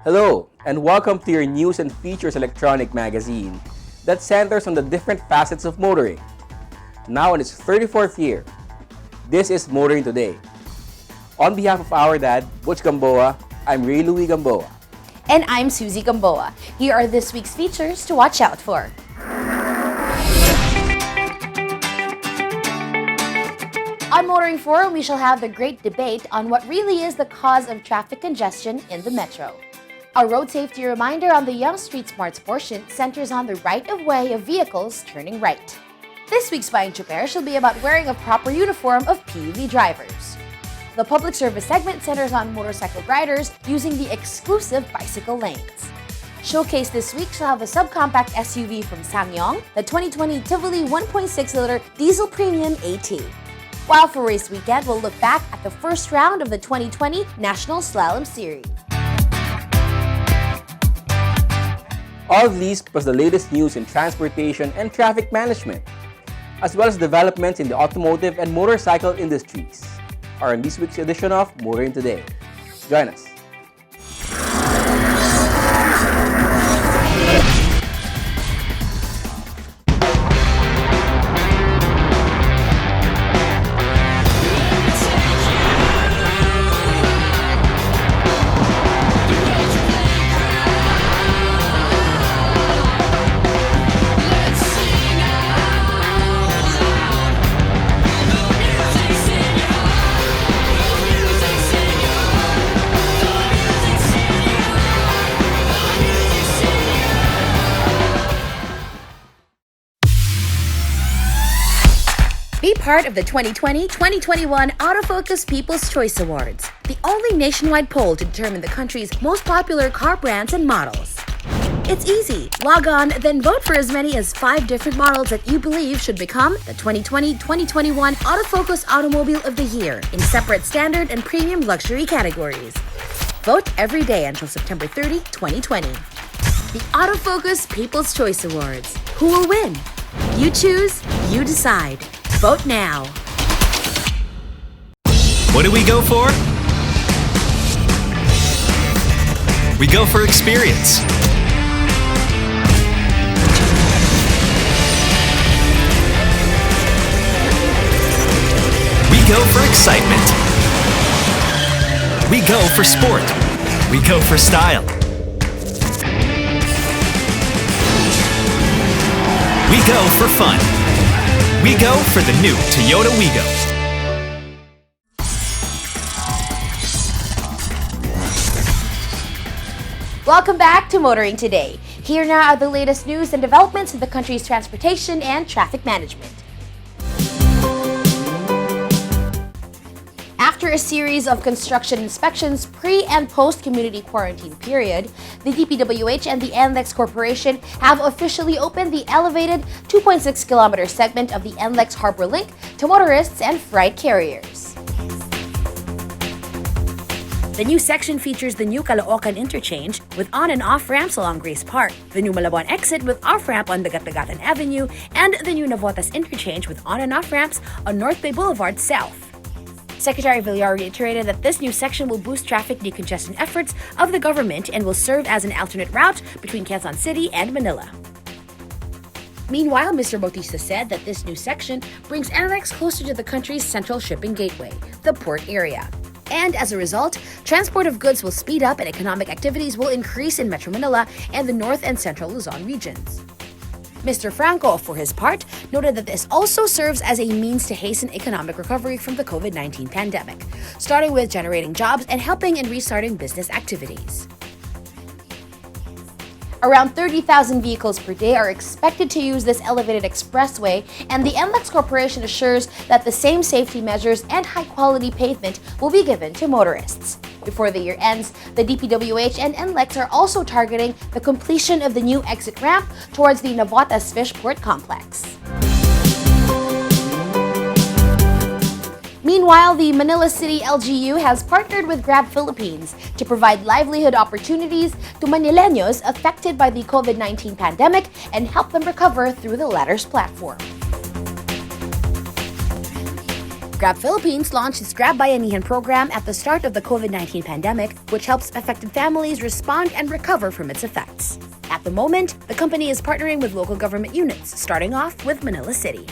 Hello, and welcome to your news and features electronic magazine that centers on the different facets of motoring. Now in its 34th year, this is Motoring Today. On behalf of our dad, Butch Gamboa, I'm Ray Louie Gamboa. And I'm Susie Gamboa. Here are this week's features to watch out for. On Motoring Forum, we shall have the great debate on what really is the cause of traffic congestion in the metro. Our road safety reminder on the Young Street Smarts portion centers on the right-of-way of vehicles turning right. This week's Buying Chuper shall be about wearing a proper uniform of PUV drivers. The public service segment centers on motorcycle riders using the exclusive bicycle lanes. Showcase this week shall have the subcompact SUV from SsangYong, the 2020 Tivoli 1.6-liter diesel premium AT. While for race weekend, we'll look back at the first round of the 2020 National Slalom Series. All of these plus the latest news in transportation and traffic management, as well as developments in the automotive and motorcycle industries, are in this week's edition of Motoring Today. Join us. Be part of the 2020-2021 Autofocus People's Choice Awards, the only nationwide poll to determine the country's most popular car brands and models. It's easy. Log on, then vote for as many as 5 different models that you believe should become the 2020-2021 Autofocus Automobile of the Year in separate standard and premium luxury categories. Vote every day until September 30, 2020. The Autofocus People's Choice Awards. Who will win? You choose, you decide. Vote now. What do we go for? We go for experience. We go for excitement. We go for sport. We go for style. We go for fun. We go for the new Toyota Wigo. Welcome back to Motoring Today. Here now are the latest news and developments in the country's transportation and traffic management. After a series of construction inspections pre- and post-community quarantine period, the DPWH and the NLEX Corporation have officially opened the elevated 2.6-kilometer segment of the NLEX Harbor Link to motorists and freight carriers. The new section features the new Caloocan interchange with on and off ramps along Grace Park, the new Malabon exit with off-ramp on Dagat-Dagatan Avenue, and the new Navotas interchange with on and off ramps on North Bay Boulevard South. Secretary Villar reiterated that this new section will boost traffic decongestion efforts of the government and will serve as an alternate route between Quezon City and Manila. Meanwhile, Mr. Bautista said that this new section brings NLEX closer to the country's central shipping gateway, the port area. And as a result, transport of goods will speed up and economic activities will increase in Metro Manila and the North and Central Luzon regions. Mr. Franco, for his part, noted that this also serves as a means to hasten economic recovery from the COVID-19 pandemic, starting with generating jobs and helping in restarting business activities. Around 30,000 vehicles per day are expected to use this elevated expressway, and the NLEX Corporation assures that the same safety measures and high-quality pavement will be given to motorists. Before the year ends, the DPWH and NLEX are also targeting the completion of the new exit ramp towards the Navotas Fishport complex. Meanwhile, the Manila City LGU has partnered with Grab Philippines to provide livelihood opportunities to Manileños affected by the COVID-19 pandemic and help them recover through the latter's platform. Grab Philippines launched its Grab Bayanihan program at the start of the COVID-19 pandemic, which helps affected families respond and recover from its effects. At the moment, the company is partnering with local government units, starting off with Manila City.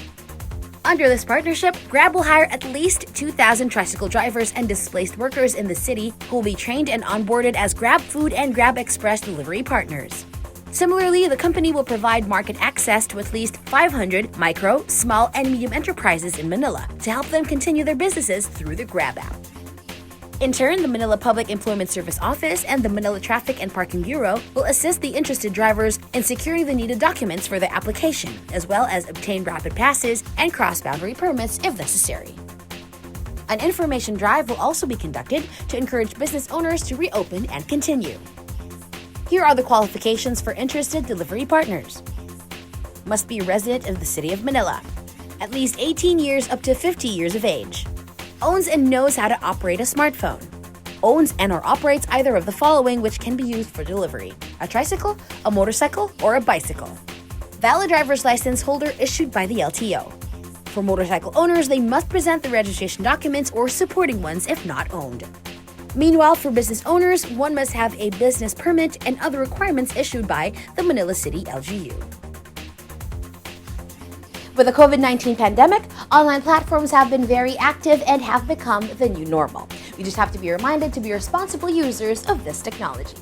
Under this partnership, Grab will hire at least 2,000 tricycle drivers and displaced workers in the city who will be trained and onboarded as Grab Food and Grab Express delivery partners. Similarly, the company will provide market access to at least 500 micro, small, and medium enterprises in Manila to help them continue their businesses through the Grab app. In turn, the Manila Public Employment Service Office and the Manila Traffic and Parking Bureau will assist the interested drivers in securing the needed documents for their application, as well as obtain rapid passes and cross-boundary permits if necessary. An information drive will also be conducted to encourage business owners to reopen and continue. Here are the qualifications for interested delivery partners. Must be a resident of the City of Manila, at least 18 years up to 50 years of age. Owns and knows how to operate a smartphone. Owns and/or operates either of the following which can be used for delivery: a tricycle, a motorcycle, or a bicycle. Valid driver's license holder issued by the LTO. For motorcycle owners, they must present the registration documents or supporting ones if not owned. Meanwhile, for business owners, one must have a business permit and other requirements issued by the Manila City LGU. With the COVID-19 pandemic, online platforms have been very active and have become the new normal. We just have to be reminded to be responsible users of this technology.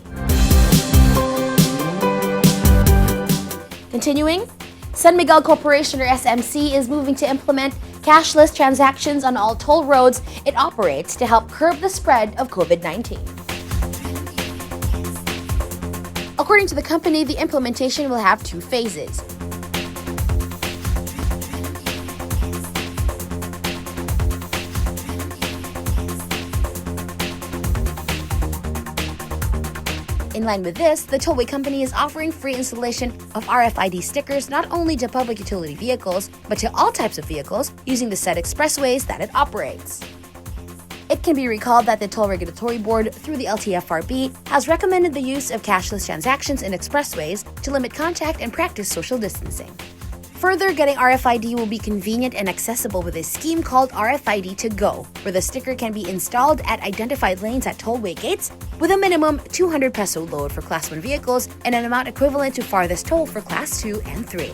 Continuing, San Miguel Corporation, or SMC, is moving to implement cashless transactions on all toll roads it operates to help curb the spread of COVID-19. According to the company, the implementation will have two phases. In line with this, the tollway company is offering free installation of RFID stickers not only to public utility vehicles, but to all types of vehicles using the said expressways that it operates. It can be recalled that the Toll Regulatory Board, through the LTFRB, has recommended the use of cashless transactions in expressways to limit contact and practice social distancing. Further, getting RFID will be convenient and accessible with a scheme called RFID to Go, where the sticker can be installed at identified lanes at tollway gates with a minimum 200 peso load for Class 1 vehicles and an amount equivalent to farthest toll for Class 2 and 3.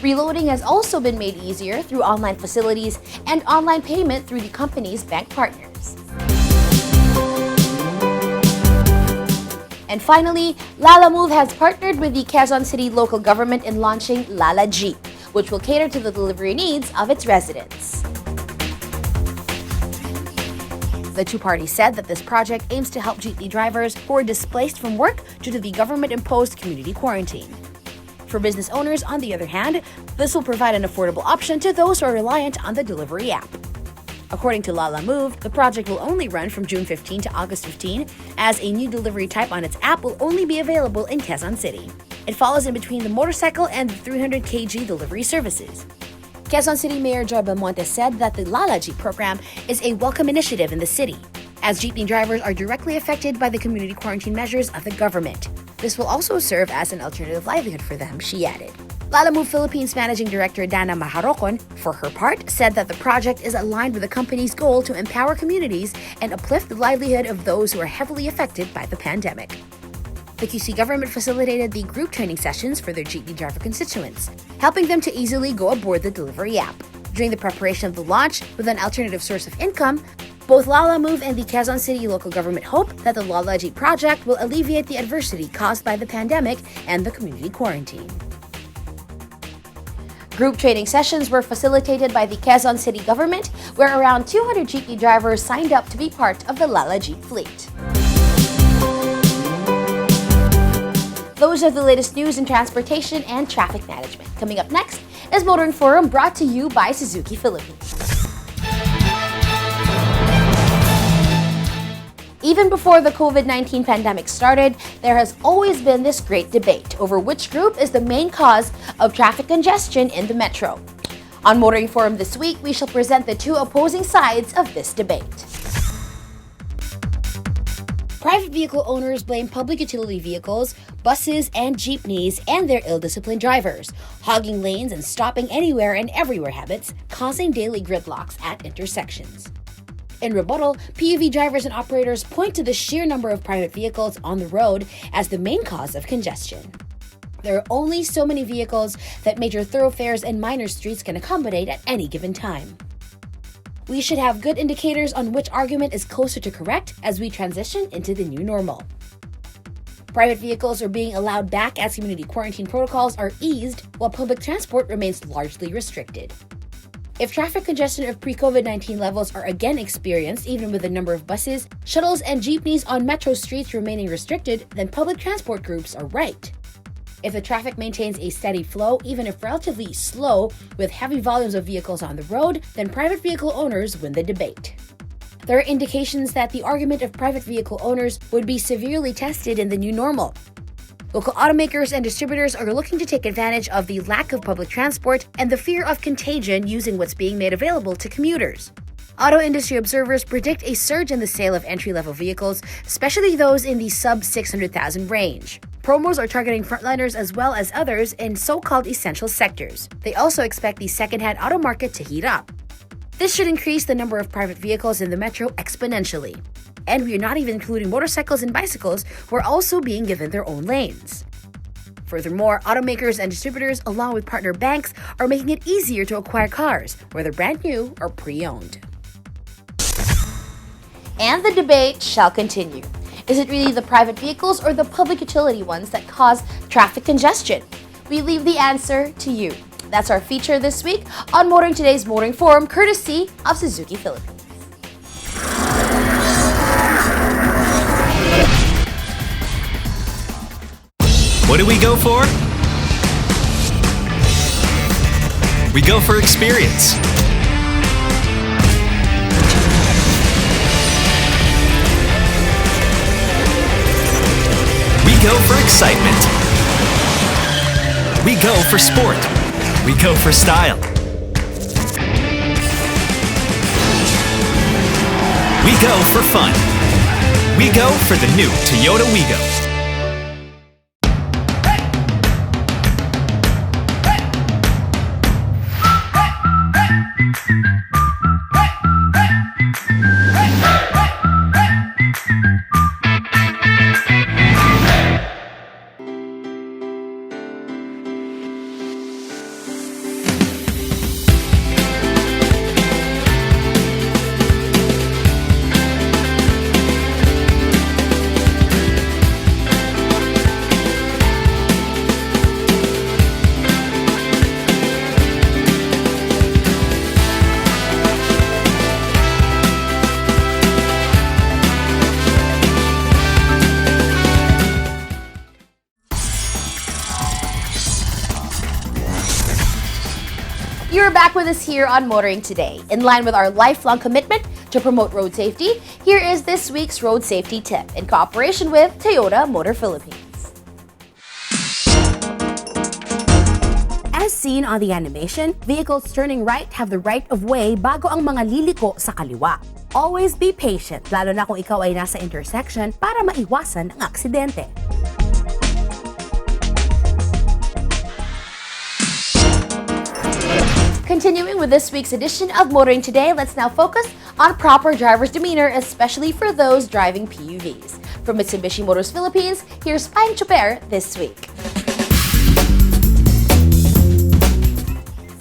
Reloading has also been made easier through online facilities and online payment through the company's bank partners. And finally, Lalamove has partnered with the Quezon City local government in launching Lala Jeep, which will cater to the delivery needs of its residents. The two parties said that this project aims to help jeepney drivers who are displaced from work due to the government-imposed community quarantine. For business owners, on the other hand, this will provide an affordable option to those who are reliant on the delivery app. According to Lalamove, the project will only run from June 15 to August 15, as a new delivery type on its app will only be available in Quezon City. It falls in between the motorcycle and the 300 kg delivery services. Quezon City Mayor Joy Belmonte said that the Lala Jeep program is a welcome initiative in the city, as jeepney drivers are directly affected by the community quarantine measures of the government. This will also serve as an alternative livelihood for them, she added. Lalamove Philippines Managing Director Dana Maharocon, for her part, said that the project is aligned with the company's goal to empower communities and uplift the livelihood of those who are heavily affected by the pandemic. The QC government facilitated the group training sessions for their jeepney driver constituents, helping them to easily go aboard the delivery app. During the preparation of the launch, with an alternative source of income, both Lalamove and the Quezon City local government hope that the Lala Jeep project will alleviate the adversity caused by the pandemic and the community quarantine. Group training sessions were facilitated by the Quezon City government, where around 200 jeepney drivers signed up to be part of the Lala Jeep fleet. Those are the latest news in transportation and traffic management. Coming up next is Motoring Forum, brought to you by Suzuki Philippines. Even before the COVID-19 pandemic started, there has always been this great debate over which group is the main cause of traffic congestion in the metro. On Motoring Forum this week, we shall present the two opposing sides of this debate. Private vehicle owners blame public utility vehicles, buses, and jeepneys and their ill-disciplined drivers, hogging lanes and stopping anywhere and everywhere habits, causing daily gridlocks at intersections. In rebuttal, PUV drivers and operators point to the sheer number of private vehicles on the road as the main cause of congestion. There are only so many vehicles that major thoroughfares and minor streets can accommodate at any given time. We should have good indicators on which argument is closer to correct as we transition into the new normal. Private vehicles are being allowed back as community quarantine protocols are eased, while public transport remains largely restricted. If traffic congestion of pre-COVID-19 levels are again experienced, even with the number of buses, shuttles, and jeepneys on metro streets remaining restricted, then public transport groups are right. If the traffic maintains a steady flow, even if relatively slow, with heavy volumes of vehicles on the road, then private vehicle owners win the debate. There are indications that the argument of private vehicle owners would be severely tested in the new normal. Local automakers and distributors are looking to take advantage of the lack of public transport and the fear of contagion using what's being made available to commuters. Auto industry observers predict a surge in the sale of entry-level vehicles, especially those in the sub-600,000 range. Promos are targeting frontliners as well as others in so-called essential sectors. They also expect the second-hand auto market to heat up. This should increase the number of private vehicles in the metro exponentially. And we are not even including motorcycles and bicycles, who are also being given their own lanes. Furthermore, automakers and distributors, along with partner banks, are making it easier to acquire cars, whether brand new or pre-owned. And the debate shall continue. Is it really the private vehicles or the public utility ones that cause traffic congestion? We leave the answer to you. That's our feature this week on Motoring Today's Motoring Forum, courtesy of Suzuki Philippines. What do we go for? We go for experience. We go for excitement. We go for sport. We go for style. We go for fun. We go for the new Toyota Wigo. You're back with us here on Motoring Today. In line with our lifelong commitment to promote road safety, here is this week's road safety tip in cooperation with Toyota Motor Philippines. As seen on the animation, vehicles turning right have the right of way bago ang mga liliko sa kaliwa. Always be patient, lalo na kung ikaw ay nasa intersection para maiwasan ang aksidente. Continuing with this week's edition of Motoring Today, let's now focus on proper driver's demeanor, especially for those driving PUVs. From Mitsubishi Motors Philippines, here's Payong Choper this week.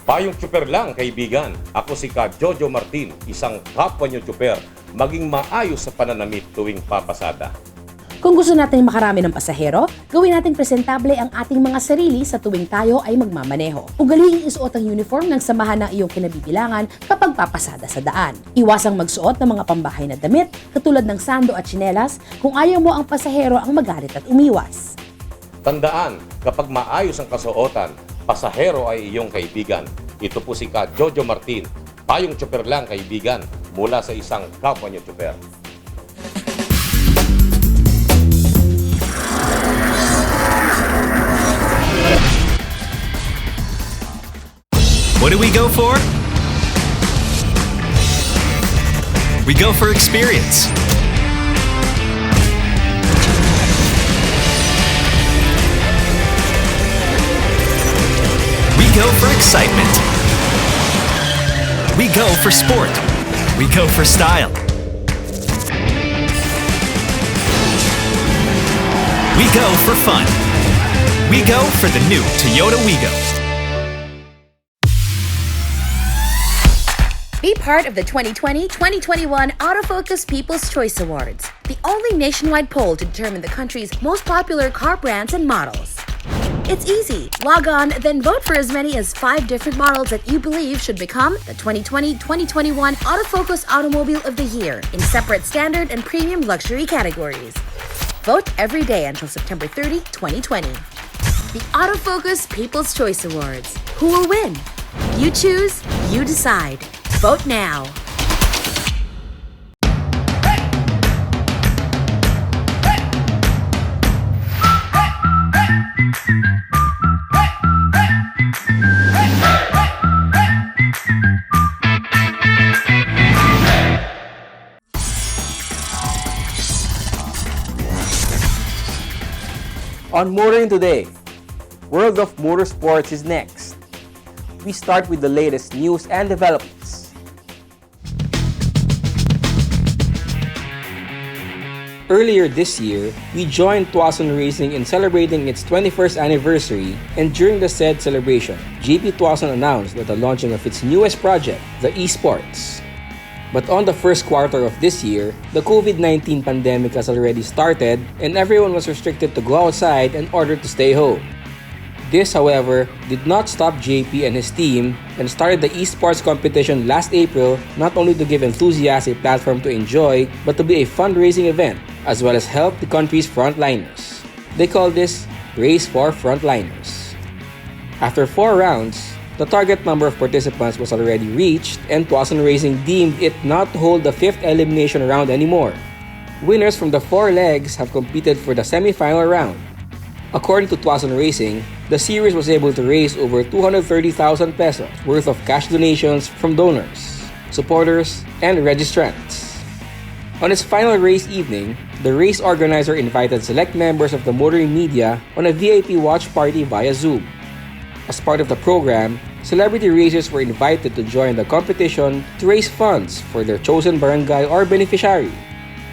Payong Choper lang, kaibigan. Ako si Ka Jojo Martin, isang kapwa nyo choper. Maging maayos sa pananamit tuwing papasada. Kung gusto natin makarami ng pasahero, gawin nating presentable ang ating mga sarili sa tuwing tayo ay magmamaneho. Ugaliing isuot ang uniform ng samahan ng iyong kinabibilangan kapag papasada sa daan. Iwasang magsuot ng mga pambahay na damit katulad ng sando at tsinelas kung ayaw mo ang pasahero ang magalit at umiwas. Tandaan, kapag maayos ang kasuotan, pasahero ay iyong kaibigan. Ito po si Ka Jojo Martin, payong tsuper lang kaibigan, mula sa isang kapwa niyo tsuper. What do we go for? We go for experience. We go for excitement. We go for sport. We go for style. We go for fun. We go for the new Toyota Wigo. Be part of the 2020-2021 Autofocus People's Choice Awards, the only nationwide poll to determine the country's most popular car brands and models. It's easy. Log on, then vote for as many as 5 different models that you believe should become the 2020-2021 Autofocus Automobile of the Year in separate standard and premium luxury categories. Vote every day until September 30, 2020. The Autofocus People's Choice Awards. Who will win? You choose, you decide. Vote now. On Motoring Today, World of Motorsports is next. We start with the latest news and developments. Earlier this year, we joined Tuason Racing in celebrating its 21st anniversary, and during the said celebration, GP Tuason announced that the launching of its newest project, the eSports. But on the first quarter of this year, the COVID-19 pandemic has already started and everyone was restricted to go outside in order to stay home. This, however, did not stop JP and his team and started the esports competition last April not only to give enthusiasts a platform to enjoy, but to be a fundraising event as well as help the country's frontliners. They call this Race for Frontliners. After 4 rounds, the target number of participants was already reached and Tuason Racing deemed it not to hold the 5th elimination round anymore. Winners from the 4 legs have competed for the semi-final round. According to Tuason Racing, the series was able to raise over 230,000 pesos worth of cash donations from donors, supporters, and registrants. On its final race evening, the race organizer invited select members of the motoring media on a VIP watch party via Zoom. As part of the program, celebrity racers were invited to join the competition to raise funds for their chosen barangay or beneficiary.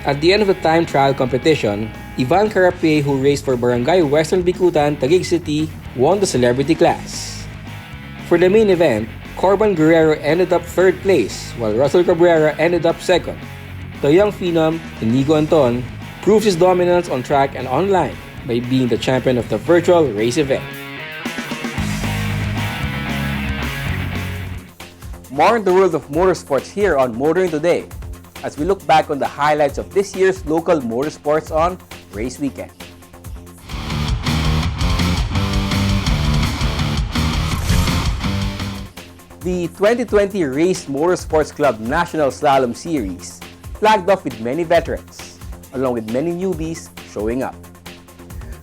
At the end of the time trial competition, Ivan Carape, who raced for Barangay Western Bicutan, Taguig City, won the celebrity class. For the main event, Corban Guerrero ended up 3rd place, while Russell Cabrera ended up 2nd. The young phenom, Inigo Anton, proves his dominance on track and online by being the champion of the virtual race event. More in the world of motorsports here on Motoring Today, as we look back on the highlights of this year's local motorsports on Race Weekend. The 2020 Race Motorsports Club National Slalom Series flagged off with many veterans, along with many newbies showing up.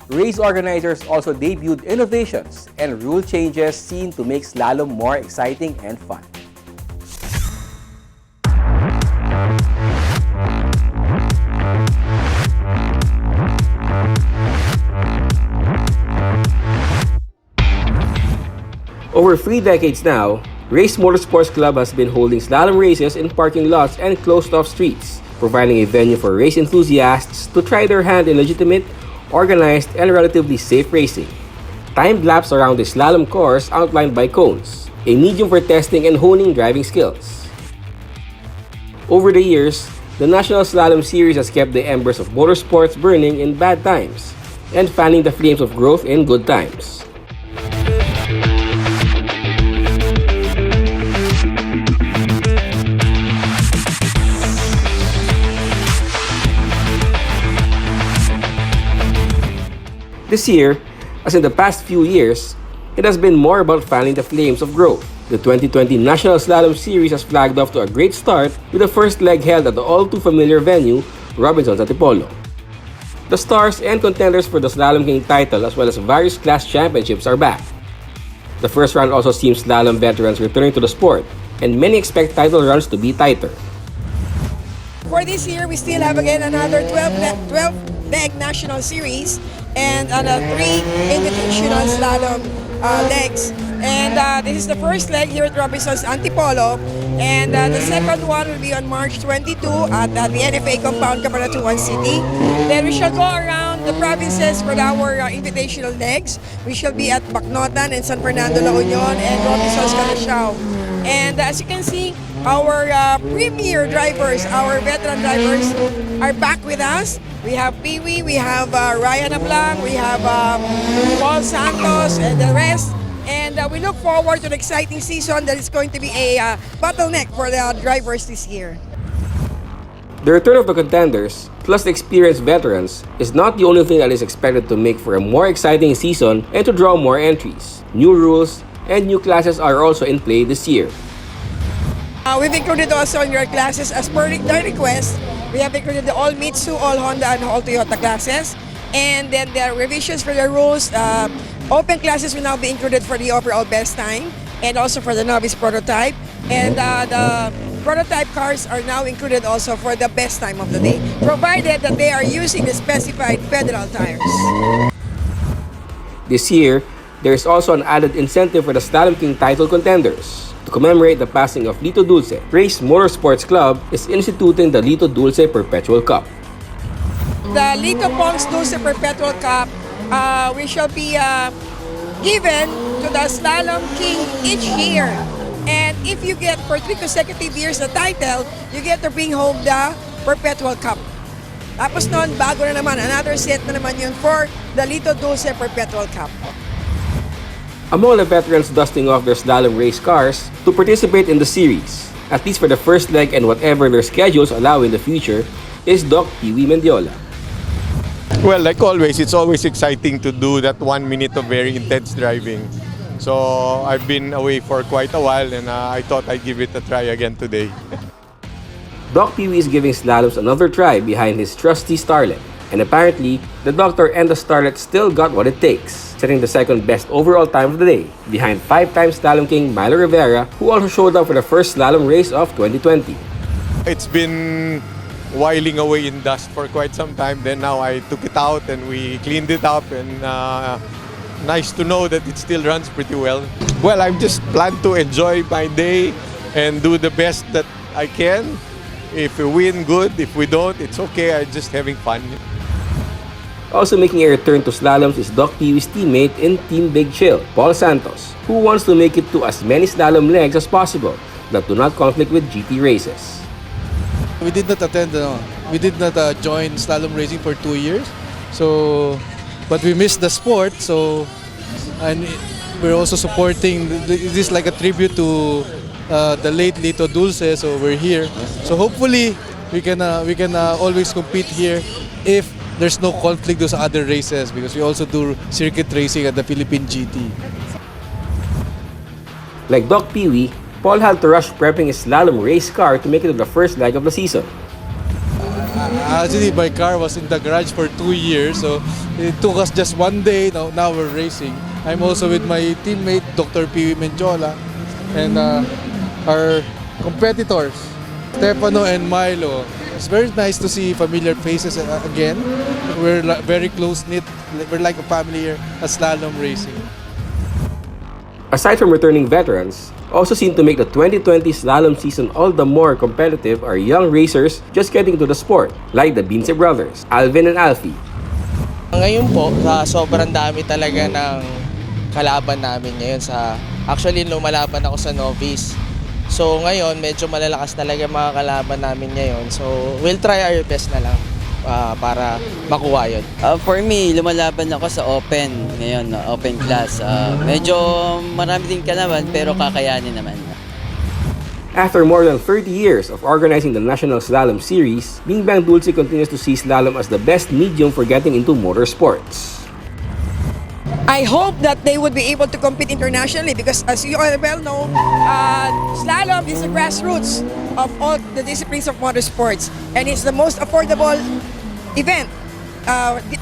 Race organizers also debuted innovations and rule changes seen to make slalom more exciting and fun. Over 3 decades now, Race Motorsports Club has been holding slalom races in parking lots and closed-off streets, providing a venue for race enthusiasts to try their hand in legitimate, organized, and relatively safe racing. Timed laps around the slalom course outlined by cones, a medium for testing and honing driving skills. Over the years, the National Slalom Series has kept the embers of motorsports burning in bad times and fanning the flames of growth in good times. This year, As in the past few years, it has been more about fanning the flames of growth. The 2020 National Slalom Series has flagged off to a great start with the first leg held at the all-too-familiar venue, Robinson's Antipolo. The stars and contenders for the Slalom King title as well as various class championships are back. The first round also sees slalom veterans returning to the sport, and many expect title runs to be tighter. For this year, we still have again another 12-leg national series and 3 invitational slalom legs. And this is the first leg here at Robinson's Antipolo. And the second one will be on March 22 at the NFA compound, Cabanatuan City. Then we shall go around the provinces for our invitational legs. We shall be at Bacnotan and San Fernando La Union and Robinson's Calasiao. And as you can see, our premier drivers, our veteran drivers are back with us. We have Pee-wee, we have Ryan Ablang, we have Paul Santos and the rest. And we look forward to an exciting season that is going to be a bottleneck for the drivers this year. The return of the contenders, plus the experienced veterans, is not the only thing that is expected to make for a more exciting season and to draw more entries. New rules and new classes are also in play this year. We've included also in your classes, as per their request, we have included the all Mitsu, all Honda, and all Toyota classes. And then there are revisions for the rules. Open classes will now be included for the overall best time and also for the novice prototype. And the prototype cars are now included also for the best time of the day, provided that they are using the specified federal tires. This year, there is also an added incentive for the Slalom King title contenders. To commemorate the passing of Lito Dulce, Race Motorsports Club is instituting the Lito Dulce Perpetual Cup. The Lito Pongs Dulce Perpetual Cup, we shall be given to the Slalom King each year. And if you get for 3 consecutive years the title, you get to bring home the Perpetual Cup. Tapos noon, bago na naman, another set na naman yun for the Lito Dulce Perpetual Cup. Among the veterans dusting off their slalom race cars to participate in the series, at least for the first leg and whatever their schedules allow in the future, is Doc Pee-wee Mendiola. Well, like always, it's always exciting to do that 1 minute of very intense driving. So I've been away for quite a while and I thought I'd give it a try again today. Doc Pee-wee is giving slaloms another try behind his trusty Starlet. And apparently, the Doctor and the Starlet still got what it takes, setting the second best overall time of the day, behind 5-time Slalom King Milo Rivera, who also showed up for the first slalom race of 2020. It's been whiling away in dust for quite some time. Then now I took it out and we cleaned it up and nice to know that it still runs pretty well. Well, I've just planned to enjoy my day and do the best that I can. If we win, good. If we don't, it's okay. I'm just having fun. Also making a return to slaloms is Doc Pee-wee's teammate in Team Big Chill, Paul Santos, who wants to make it to as many slalom legs as possible that do not conflict with GT races. We did not attend, we did not join slalom racing for 2 years. So, but we missed the sport. So, and we're also supporting. This is like a tribute to the late Lito Dulce. So we're here. So hopefully we can always compete here if there's no conflict with other races, because we also do circuit racing at the Philippine GT. Like Doc Pee-wee, Paul had to rush prepping his slalom race car to make it to the first leg of the season. Actually, my car was in the garage for 2 years, so it took us just 1 day. Now we're racing. I'm also with my teammate, Dr. Pee-wee Mendiola, and our competitors, Stefano and Milo. It's very nice to see familiar faces again. We're very close-knit. We're like a family here at slalom racing. Aside from returning veterans, also seen to make the 2020 slalom season all the more competitive are young racers just getting to the sport, like the Bince brothers, Alvin and Alfie. Ngayon po, sobrang dami talaga ng kalaban namin ngayon. Actually, lumalaban ako sa novice. So ngayon, medyo malalakas talaga mga kalaban namin ngayon. So we'll try our best na lang para makuha yun. For me, lumalaban ako sa open ngayon, open class. Medyo marami din kalaban pero kakayanin naman. After more than 30 years of organizing the National Slalom Series, Bing Bang Dulce continues to see slalom as the best medium for getting into motorsports. I hope that they would be able to compete internationally because, as you all well know, slalom is the grassroots of all the disciplines of motorsports, and it's the most affordable event,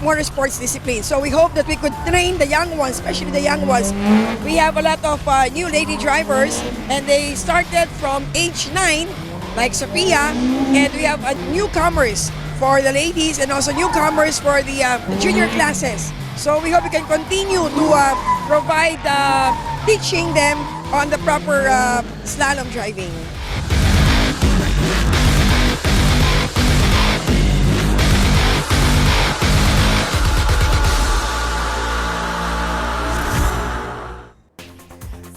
motorsports discipline. So we hope that we could train the young ones, especially the young ones. We have a lot of new lady drivers, and they started from age 9, like Sophia, and we have newcomers for the ladies and also newcomers for the junior classes. So we hope we can continue to provide teaching them on the proper slalom driving.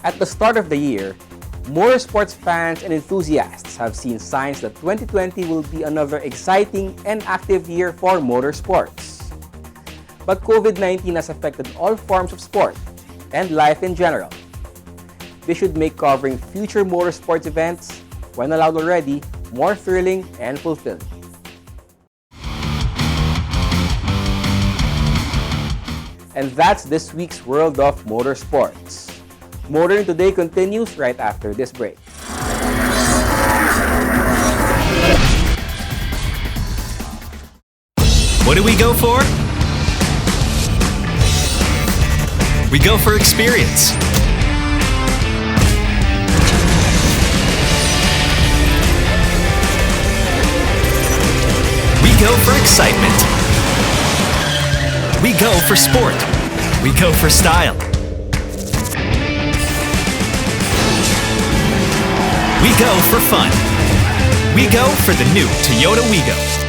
At the start of the year, motorsports fans and enthusiasts have seen signs that 2020 will be another exciting and active year for motorsports. But COVID-19 has affected all forms of sport and life in general. This should make covering future motorsports events, when allowed already, more thrilling and fulfilling. And that's this week's World of Motorsports. Motoring Today continues right after this break. What do we go for? We go for experience. We go for excitement. We go for sport. We go for style. We go for fun. We go for the new Toyota Wigo.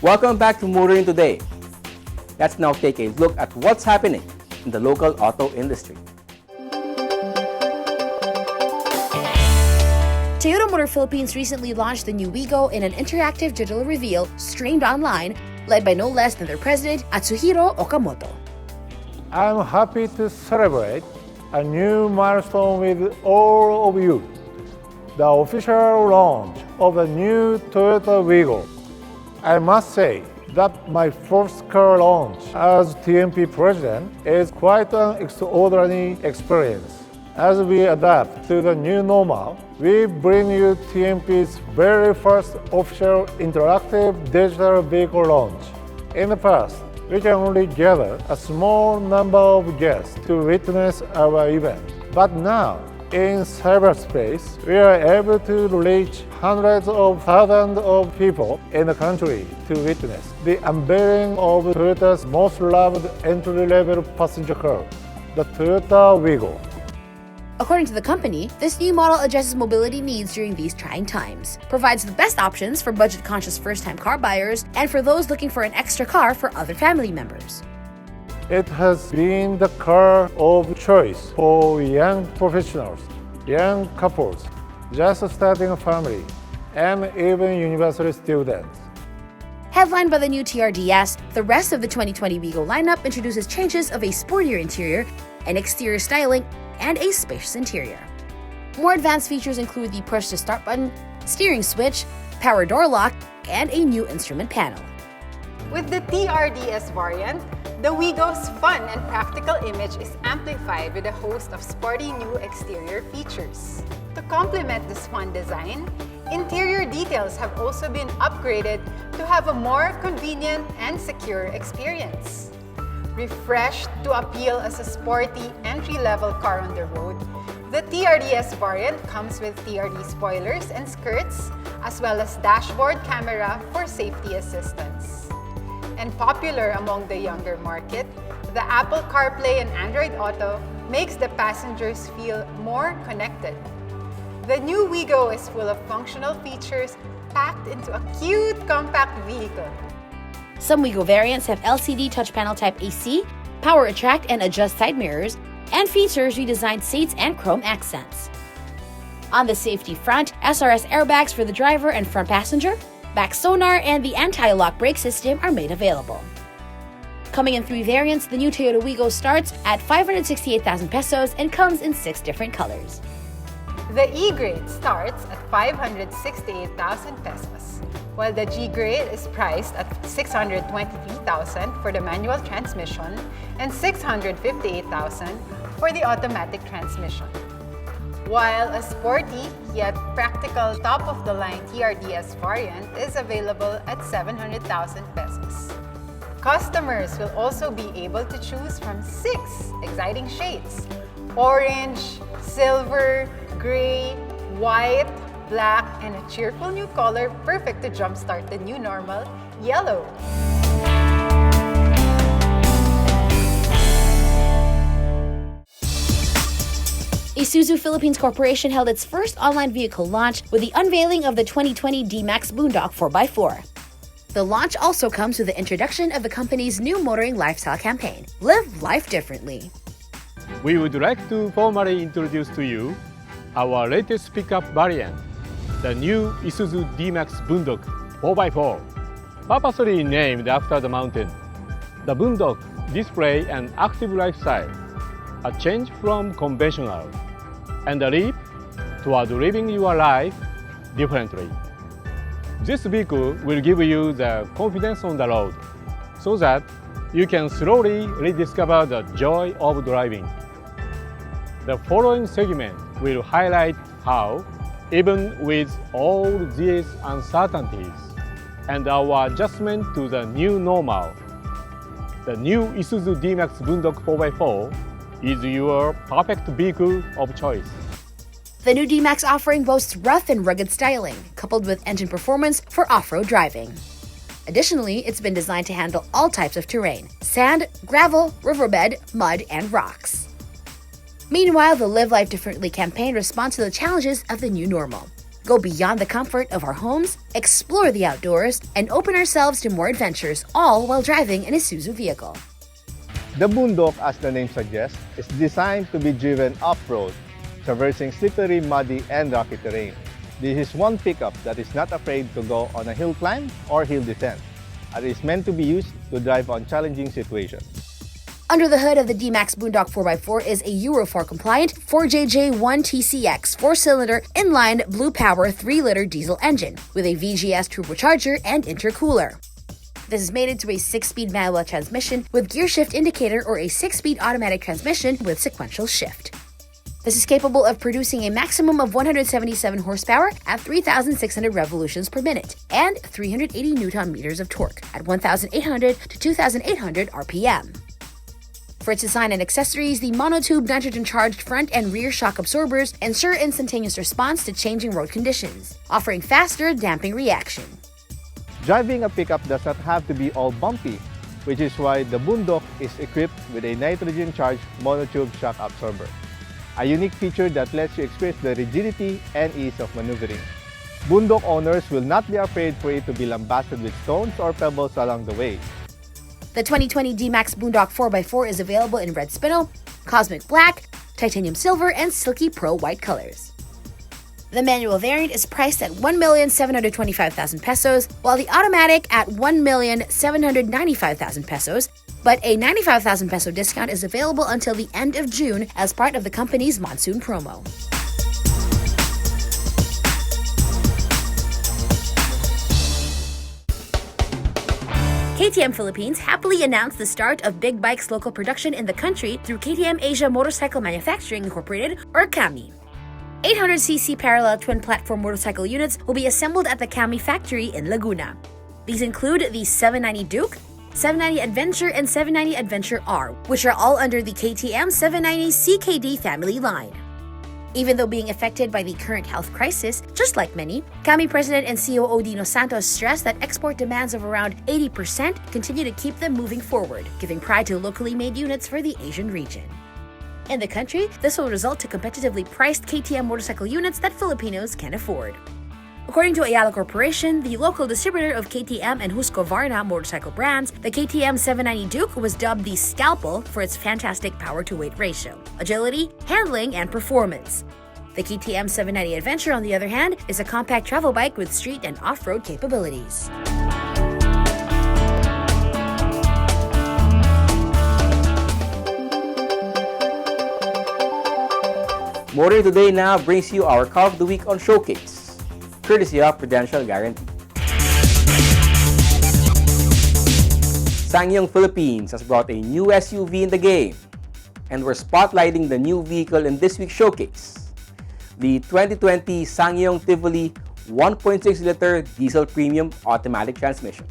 Welcome back to Motoring Today. Let's now take a look at what's happening in the local auto industry. Toyota Motor Philippines recently launched the new Wigo in an interactive digital reveal streamed online, led by no less than their president, Atsuhiro Okamoto. I'm happy to celebrate a new milestone with all of you, the official launch of the new Toyota Wigo. I must say that my first car launch as TMP president is quite an extraordinary experience. As we adapt to the new normal, we bring you TMP's very first official interactive digital vehicle launch. In the past, we can only gather a small number of guests to witness our event. But now, in cyberspace, we are able to reach hundreds of thousands of people in the country to witness the unveiling of Toyota's most loved entry-level passenger car, the Toyota Wigo. According to the company, this new model addresses mobility needs during these trying times, provides the best options for budget-conscious first-time car buyers, and for those looking for an extra car for other family members. It has been the car of choice for young professionals, young couples, just starting a family, and even university students. Headlined by the new TRDS, the rest of the 2020 Wigo lineup introduces changes of a sportier interior, an exterior styling, and a spacious interior. More advanced features include the push-to-start button, steering switch, power door lock, and a new instrument panel. With the TRDS variant, the Wigo's fun and practical image is amplified with a host of sporty new exterior features. To complement this fun design, Interior details have also been upgraded to have a more convenient and secure experience. Refreshed to appeal as a sporty entry-level car on the road, the TRDS variant comes with TRD spoilers and skirts, as well as dashboard camera for safety assistance. And popular among the younger market, the Apple CarPlay and Android Auto makes the passengers feel more connected. The new Wigo is full of functional features packed into a cute, compact vehicle. Some Wigo variants have LCD touch panel type AC, power attract and adjust side mirrors, and features redesigned seats and chrome accents. On the safety front, SRS airbags for the driver and front passenger, back sonar, and the anti-lock brake system are made available. Coming in 3 variants, the new Toyota Wigo starts at 568,000 pesos and comes in 6 different colors. The E-Grade starts at 568,000 pesos, while the G-Grade is priced at 623,000 for the manual transmission and 658,000 for the automatic transmission. While a sporty yet practical top-of-the-line TRDS variant is available at 700,000 pesos. Customers will also be able to choose from 6 exciting shades: orange, silver, gray, white, black, and a cheerful new color perfect to jumpstart the new normal, yellow. Isuzu Philippines Corporation held its first online vehicle launch with the unveiling of the 2020 D-Max Boondock 4x4. The launch also comes with the introduction of the company's new motoring lifestyle campaign, Live Life Differently. We would like to formally introduce to you our latest pickup variant, the new Isuzu D-Max Boondock 4x4, purposely named after the mountain. The Boondock displays an active lifestyle, a change from conventional, and a leap toward living your life differently. This vehicle will give you the confidence on the road, so that you can slowly rediscover the joy of driving. The following segment will highlight how, even with all these uncertainties and our adjustment to the new normal, the new Isuzu D-Max Boondock 4x4 is your perfect vehicle of choice. The new D-Max offering boasts rough and rugged styling, coupled with engine performance for off-road driving. Additionally, it's been designed to handle all types of terrain: sand, gravel, riverbed, mud, and rocks. Meanwhile, the Live Life Differently campaign responds to the challenges of the new normal. Go beyond the comfort of our homes, explore the outdoors, and open ourselves to more adventures, all while driving an Isuzu vehicle. The Boondock, as the name suggests, is designed to be driven off-road, traversing slippery, muddy, and rocky terrain. This is one pickup that is not afraid to go on a hill climb or hill descent, and is meant to be used to drive on challenging situations. Under the hood of the D-Max Boondock 4x4 is a Euro 4 compliant 4JJ1 TCX 4-cylinder inline Blue Power 3-liter diesel engine with a VGS turbocharger and intercooler. This is mated to a 6-speed manual transmission with gear shift indicator or a 6-speed automatic transmission with sequential shift. This is capable of producing a maximum of 177 horsepower at 3,600 revolutions per minute and 380 Newton-meters of torque at 1,800 to 2,800 RPM. For its design and accessories, the monotube nitrogen-charged front and rear shock absorbers ensure instantaneous response to changing road conditions, offering faster damping reaction. Driving a pickup does not have to be all bumpy, which is why the Boondock is equipped with a nitrogen-charged monotube shock absorber, a unique feature that lets you experience the rigidity and ease of maneuvering. Boondock owners will not be afraid for it to be lambasted with stones or pebbles along the way. The 2020 D-Max Boondock 4x4 is available in red spinel, cosmic black, titanium silver, and silky pearl white colors. The manual variant is priced at 1,725,000 pesos, while the automatic at 1,795,000 pesos, but a 95,000 peso discount is available until the end of June as part of the company's monsoon promo. KTM Philippines happily announced the start of Big Bike's local production in the country through KTM Asia Motorcycle Manufacturing Incorporated, or KAMI. 800cc parallel twin-platform motorcycle units will be assembled at the Kami factory in Laguna. These include the 790 Duke, 790 Adventure, and 790 Adventure R, which are all under the KTM 790 CKD family line. Even though being affected by the current health crisis, just like many, Kami President and COO Dino Santos stressed that export demands of around 80% continue to keep them moving forward, giving pride to locally made units for the Asian region. In the country, this will result to competitively priced KTM motorcycle units that Filipinos can afford. According to Ayala Corporation, the local distributor of KTM and Husqvarna motorcycle brands, the KTM 790 Duke was dubbed the Scalpel for its fantastic power-to-weight ratio, agility, handling, and performance. The KTM 790 Adventure, on the other hand, is a compact travel bike with street and off-road capabilities. Motoring Today now brings you our Car of the Week on Showcase, courtesy of Prudential Guarantee. SsangYong Philippines has brought a new SUV in the game, and we're spotlighting the new vehicle in this week's showcase, the 2020 SsangYong Tivoli 1.6-liter diesel premium automatic transmission.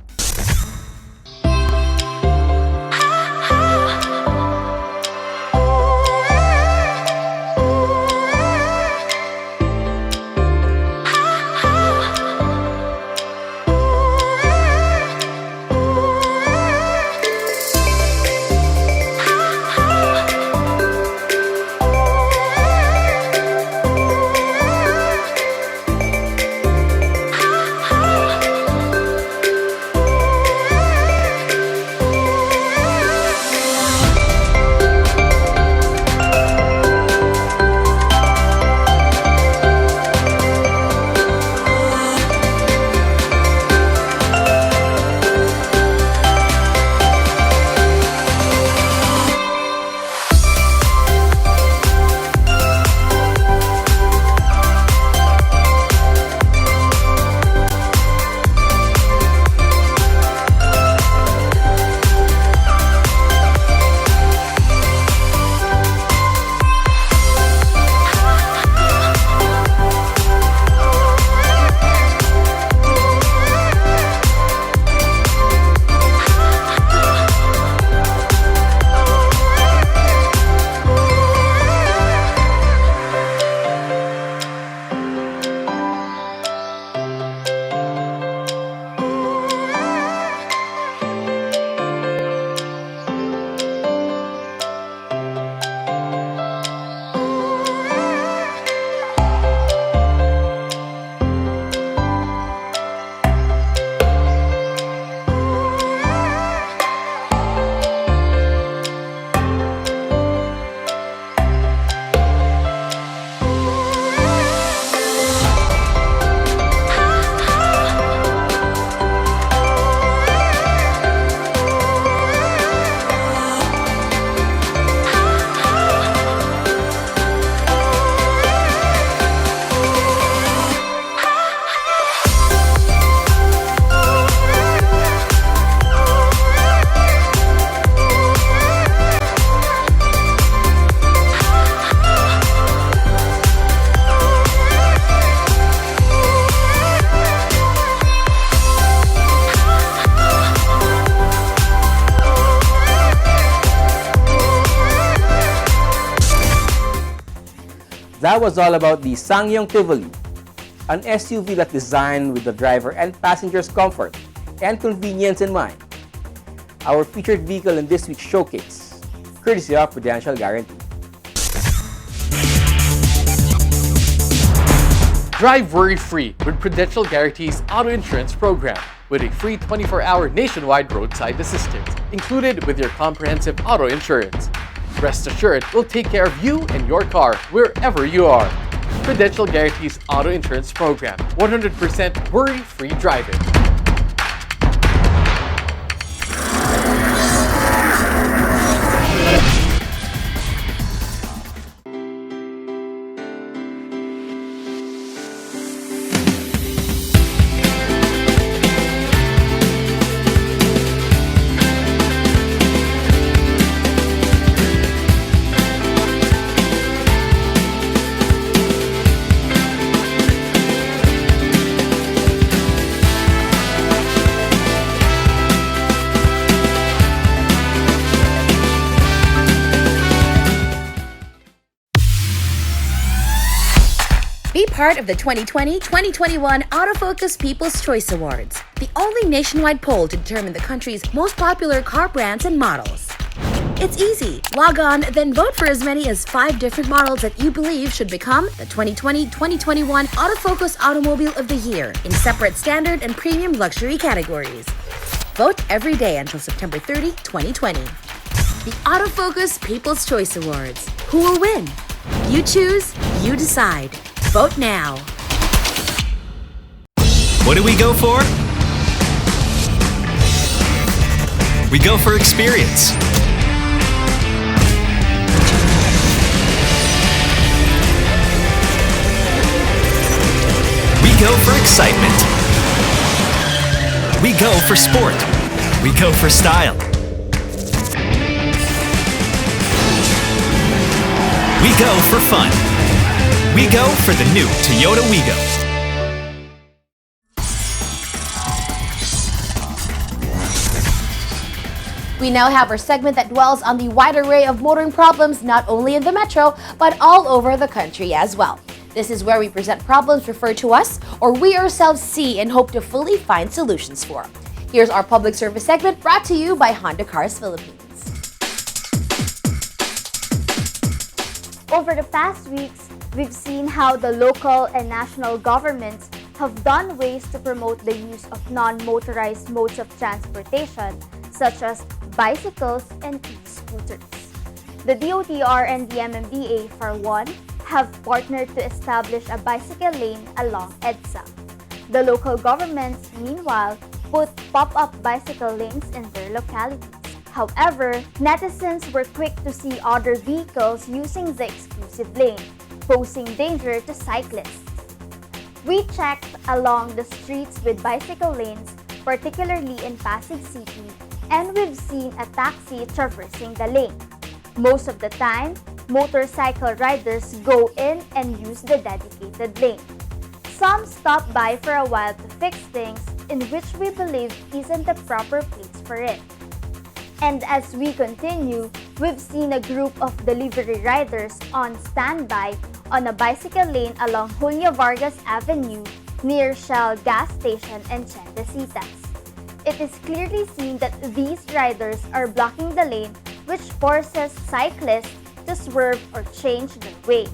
That was all about the SsangYong Tivoli, an SUV that's designed with the driver and passenger's comfort and convenience in mind. Our featured vehicle in this week's showcase, courtesy of Prudential Guarantee. Drive worry-free with Prudential Guarantee's auto insurance program with a free 24-hour nationwide roadside assistance included with your comprehensive auto insurance. Rest assured, we'll take care of you and your car wherever you are. Prudential Guarantee's auto insurance program, 100% worry-free driving. Be part of the 2020-2021 Autofocus People's Choice Awards, the only nationwide poll to determine the country's most popular car brands and models. It's easy. Log on, then vote for as many as 5 different models that you believe should become the 2020-2021 Autofocus Automobile of the Year in separate standard and premium luxury categories. Vote every day until September 30, 2020. The Autofocus People's Choice Awards. Who will win? You choose, you decide. Vote now. What do we go for? We go for experience. We go for excitement. We go for sport. We go for style. We go for fun. We go for the new Toyota Wigo. We now have our segment that dwells on the wide array of motoring problems not only in the metro, but all over the country as well. This is where we present problems referred to us or we ourselves see and hope to fully find solutions for. Here's our public service segment brought to you by Honda Cars Philippines. Over the past weeks, we've seen how the local and national governments have done ways to promote the use of non-motorized modes of transportation, such as bicycles and e-scooters. The DOTR and the MMDA, for one, have partnered to establish a bicycle lane along EDSA. The local governments, meanwhile, put pop-up bicycle lanes in their localities. However, netizens were quick to see other vehicles using the exclusive lane, posing danger to cyclists. We checked along the streets with bicycle lanes, particularly in Pasig City, and we've seen a taxi traversing the lane. Most of the time, motorcycle riders go in and use the dedicated lane. Some stop by for a while to fix things in which we believe isn't the proper place for it. And as we continue, we've seen a group of delivery riders on standby on a bicycle lane along Julio Vargas Avenue near Shell gas station and Chendesitas. It is clearly seen that these riders are blocking the lane, which forces cyclists to swerve or change their way.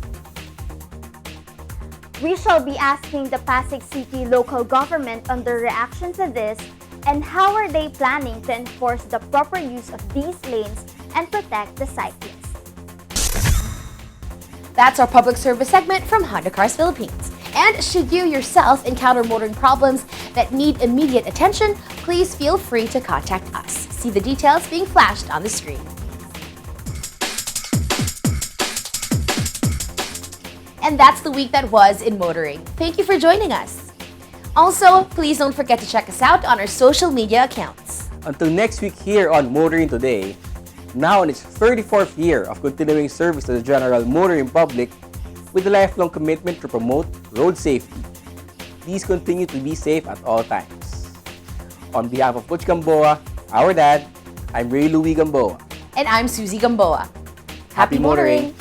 We shall be asking the Pasig City local government on their reaction to this and how are they planning to enforce the proper use of these lanes and protect the cyclists. That's our public service segment from Honda Cars Philippines. And should you yourself encounter motoring problems that need immediate attention, please feel free to contact us. See the details being flashed on the screen. And that's the week that was in motoring. Thank you for joining us. Also, please don't forget to check us out on our social media accounts. Until next week here on Motoring Today, now in its 34th year of continuing service to the general motoring public with a lifelong commitment to promote road safety. Please continue to be safe at all times. On behalf of Butch Gamboa, our dad, I'm Ray Louie Gamboa. And I'm Susie Gamboa. Happy motoring!